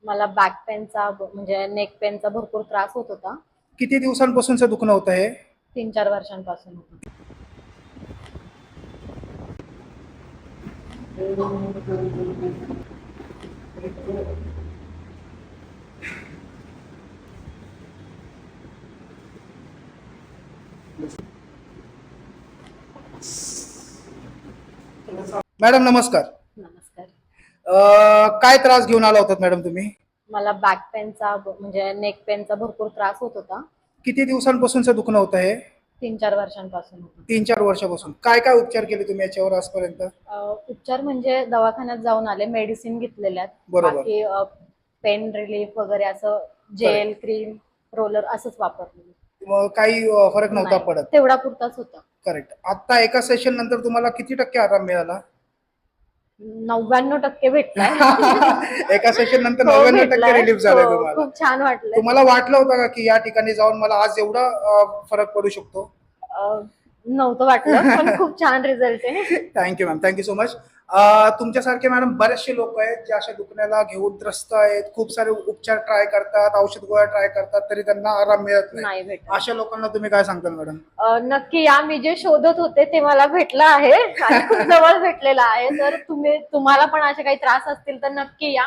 मला बॅक पेनचा म्हणजे नेक पेनचा भरपूर त्रास होत होता. किती दिवसांपासूनचं दुखणं होतं हे? 3-4 वर्षांपासून होतं. मॅडम नमस्कार. नमस्कार. काय त्रास घेऊन आला होतात मॅडम तुम्ही? मला बॅक पेनचा म्हणजे नेक पेनचा भरपूर त्रास होत होता. किती दिवसांपासूनचं दुखणं होतं हे? 3-4 वर्षांपासून होतं. 3-4 वर्षापासून. काय काय उपचार केले तुम्ही याच्यावर आजपर्यंत? उपचार म्हणजे दवाखान्यात जाऊन आले, मेडिसिन घेतलेल्या आहेत. बरोबर. बाकी पेन रिलीफ वगैरे असं जेल, क्रीम, रोलर असंच वापरलेलं. मग काही फरक नव्हता नाही, पडत? तेवढा पुरताच होता. करेक्ट. आता एका सेशन नंतर तुम्हाला किती टक्के आराम मिळाला? 99% भेटलाय. एका सेशन नंतर हो, 99% भेटलाय. रिलीफ झालाय हो, तुम्हाला. खूप छान वाटलंय. तुम्हाला वाटलं होतं का की या ठिकाणी जाऊन मला आज एवढा फरक पडू शकतो? नव्हतं वाटलं, पण खूप छान रिझल्ट आहे. Thank you ma'am, thank you so much. तुमच्यासारखे मॅडम बरेचसे लोक आहेत जे अशा दुखण्याला घेऊन त्रस्त आहेत, खूप सारे उपचार ट्राय करतात, औषध गोळ्या ट्राय करतात, तरी त्यांना आराम मिळत नाही. नाही भेटत. अशा लोकांना तुम्ही काय सांगताल मॅडम? नक्की या, मी जे शोधत होते ते मला भेटलं आहे आणि खूप जवळ भेटलेलं आहे. तर तुम्हाला पण असे काही त्रास असतील तर नक्की या.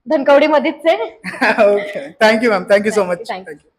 धनकवडी मध्येच आहे. Okay, thank you ma'am, thank you so much. Thank you. Thank you.